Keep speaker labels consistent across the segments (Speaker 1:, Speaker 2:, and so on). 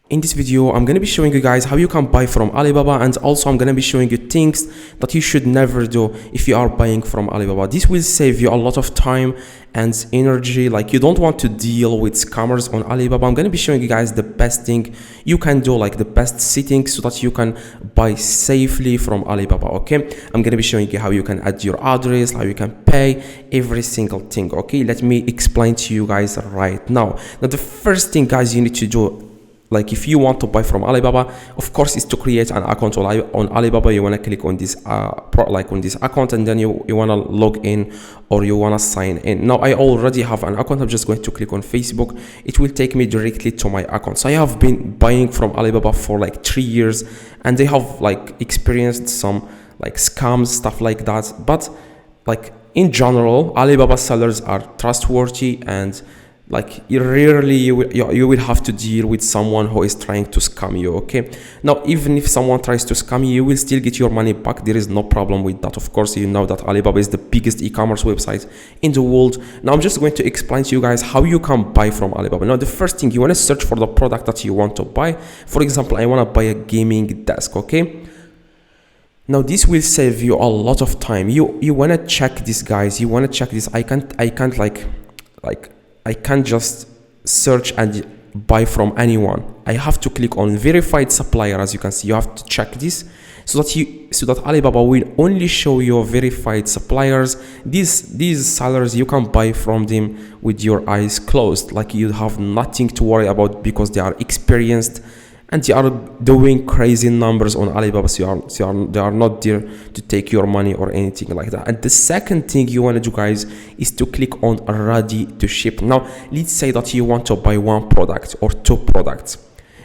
Speaker 1: In this video, I'm going to be showing you guys how you can buy from Alibaba, and also I'm going to be showing you things that you should never do if you are buying from Alibaba. This will save you a lot of time and energy. Like, you don't want to deal with scammers on Alibaba. I'm going to be showing you guys the best thing you can do, like the best settings, so that you can buy safely from Alibaba. Okay, I'm going to be showing you how you can add your address, how you can pay, every single thing. Okay, let me explain to you guys right now. Now, the first thing, guys, you need to do, like if you want to buy from Alibaba, of course, is to create an account on Alibaba. You want to click on this on this account, and then you want to log in, or you want to sign in. Now, I already have an account. I'm just going to click on Facebook. It will take me directly to my account. So I have been buying from Alibaba for like 3 years, and they have like experienced some like scams, stuff like that. But like in general, Alibaba sellers are trustworthy, and like rarely you will have to deal with someone who is trying to scam you. Okay, now even if someone tries to scam you, you will still get your money back. There is no problem with that. Of course, you know that Alibaba is the biggest e-commerce website in the world. Now I'm just going to explain to you guys how you can buy from Alibaba. Now, the first thing, you want to search for the product that you want to buy. For example, I want to buy a gaming desk. Okay, now this will save you a lot of time. You want to check this, guys. You want to check this. I can't just search and buy from anyone. I have to click on verified supplier. As you can see, you have to check this so that Alibaba will only show you verified suppliers. These sellers, you can buy from them with your eyes closed. Like, you have nothing to worry about, because they are experienced and they are doing crazy numbers on Alibaba. So they are not there to take your money or anything like that. And the second thing you want to do, guys, is to click on ready to ship. Now, let's say that you want to buy one product or two products.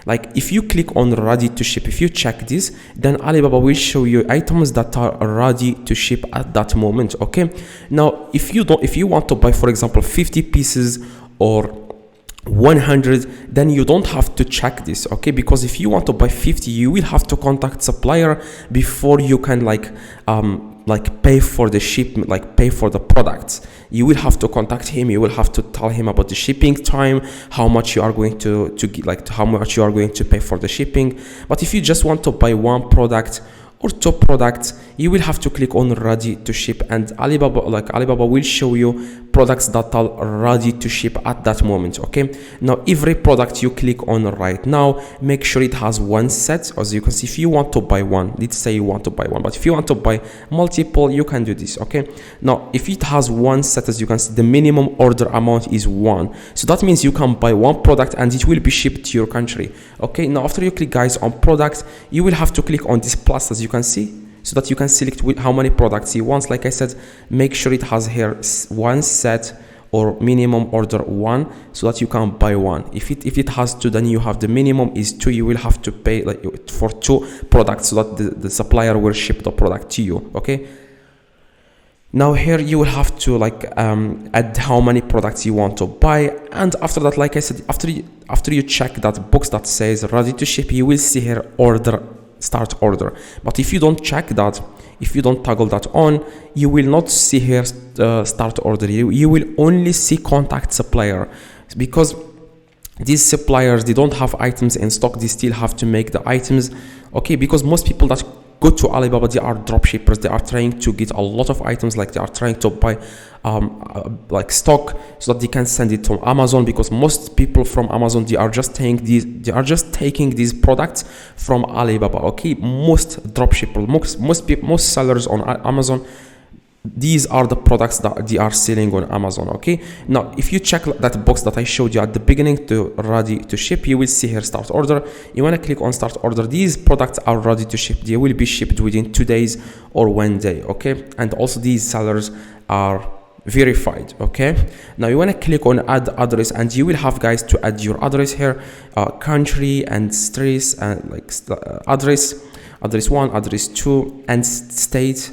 Speaker 1: Like, if you click on ready to ship, if you check this, then Alibaba will show you items that are ready to ship at that moment. Okay, now if you want to buy, for example, 50 pieces or 100, then you don't have to check this. Okay, because if you want to buy 50, you will have to contact supplier before you can pay for the shipment, like pay for the products. You will have to contact him. You will have to tell him about the shipping time, how much you are going to get, like how much you are going to pay for the shipping. But if you just want to buy one product or two products, you will have to click on ready to ship, and Alibaba will show you products that are ready to ship at that moment. Okay, now every product you click on right now, make sure it has one set. As you can see, if you want to buy one, let's say you want to buy one, but if you want to buy multiple, you can do this. Okay, now if it has one set, as you can see, the minimum order amount is 1, so that means you can buy one product and it will be shipped to your country. Okay, now after you click, guys, on products, you will have to click on this plus, as you can see, so that you can select how many products you want. Like I said, make sure it has here one set or minimum order 1, so that you can buy one. If it has 2, then you have the minimum is 2. You will have to pay for 2 products, so that the supplier will ship the product to you. Okay, now here you will have to add how many products you want to buy, and after that, like I said, after you check that box that says ready to ship, you will see here start order. But if you don't check that, if you don't toggle that on, you will not see here start order. You will only see contact supplier, because these suppliers, they don't have items in stock. They still have to make the items. Okay, because most people that go to Alibaba, they are drop shippers. They are trying to get a lot of items, like they are trying to buy stock, so that they can send it to Amazon, because most people from Amazon, they are just taking these products from Alibaba. Okay, most drop shippers, most sellers on Amazon, these are the products that they are selling on Amazon. Okay, now if you check that box that I showed you at the beginning to ready to ship, you will see here start order. You want to click on start order. These products are ready to ship. They will be shipped within 2 days or 1 day. Okay, and also these sellers are verified. Okay, now you want to click on add address, and you will have, guys, to add your address here, country and streets, and address 1, address 2, and state,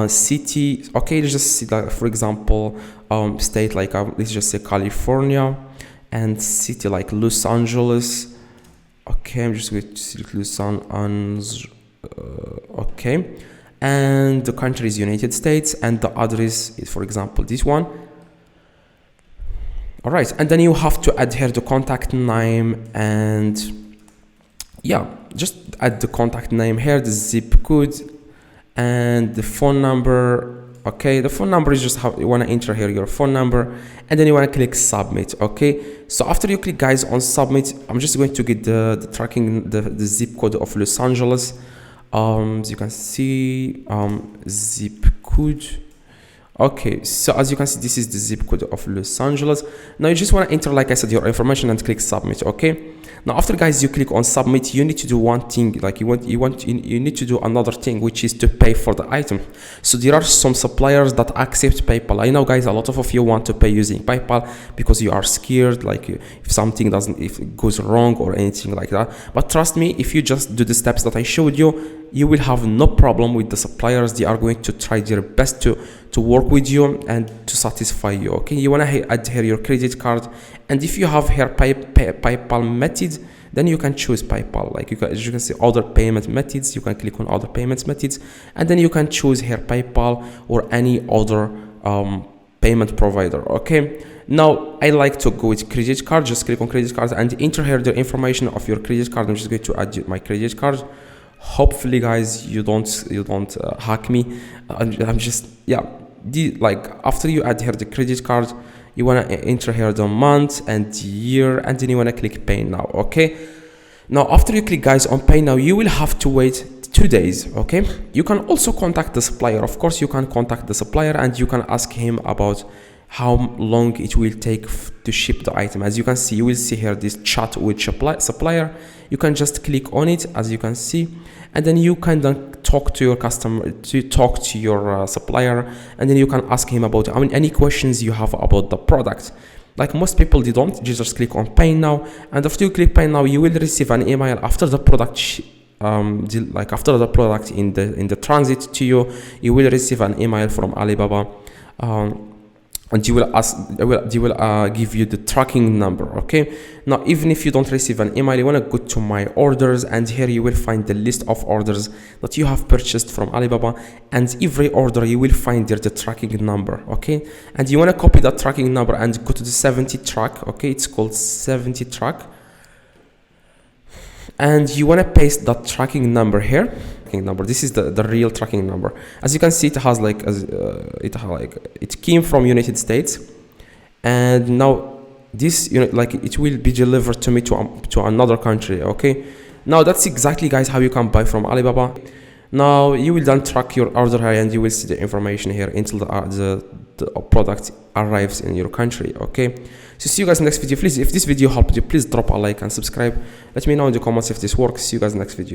Speaker 1: city. Okay, let's just see, like, for example, state, like let's just say California, and city like Los Angeles. Okay, I'm just going to select Los Angeles. Okay, and the country is United States, and the address is, for example, this one. All right, and then you have to add here the contact name and yeah, just add the contact name here, the zip code, and the phone number. Okay, the phone number is just how you want to enter here your phone number, and then you want to click submit. Okay, so after you click guys on submit, I'm just going to get the tracking, the zip code of Los Angeles. As you can see, zip code. Okay, so as you can see, this is the zip code of Los Angeles. Now you just want to enter, like I said, your information and click submit. Okay, now after guys you click on submit, you need to do one thing, like you need to do another thing, which is to pay for the item. So there are some suppliers that accept PayPal. I know guys, a lot of you want to pay using PayPal because you are scared, like if something if it goes wrong or anything like that. But trust me, if you just do the steps that I showed you, you will have no problem with the suppliers. They are going to try their best to work with you and to satisfy you. Okay, you want to add here your credit card, and if you have here PayPal method, then you can choose PayPal. Like as you can see, other payment methods, you can click on other payment methods, and then you can choose here PayPal or any other payment provider. Okay, now I like to go with credit card. Just click on credit card and enter here the information of your credit card. I'm just going to add my credit card. Hopefully guys, you don't hack me. I'm just, yeah, like after you add here the credit card, you want to enter here the month and the year, and then you want to click pay now. Okay, now after you click guys on pay now, you will have to wait 2 days. Okay, you can also contact the supplier. Of course you can contact the supplier and you can ask him about how long it will take to ship the item. As you can see, you will see here this chat with supplier. You can just click on it, as you can see, and then you can then talk to your customer, talk to your supplier, and then you can ask him about any questions you have about the product. Like most people, they don't, just click on pay now, and after you click pay now, you will receive an email after the product like after the product in the transit to you. You will receive an email from Alibaba, and you will give you the tracking number. Okay, now even if you don't receive an email, you want to go to my orders, and here you will find the list of orders that you have purchased from Alibaba, and every order you will find there the tracking number. Okay, and you want to copy that tracking number and go to the 70 track. Okay, it's called 70 track, and you want to paste that tracking number here. This is the real tracking number. As you can see, it has like it came from United States, and now this, like it will be delivered to me to another country. Okay, now that's exactly guys how you can buy from Alibaba. Now you will then track your order here, and you will see the information here until the product arrives in your country. Okay, so see you guys in the next video. Please, if this video helped you, please drop a like and subscribe. Let me know in the comments if this works. See you guys in the next video.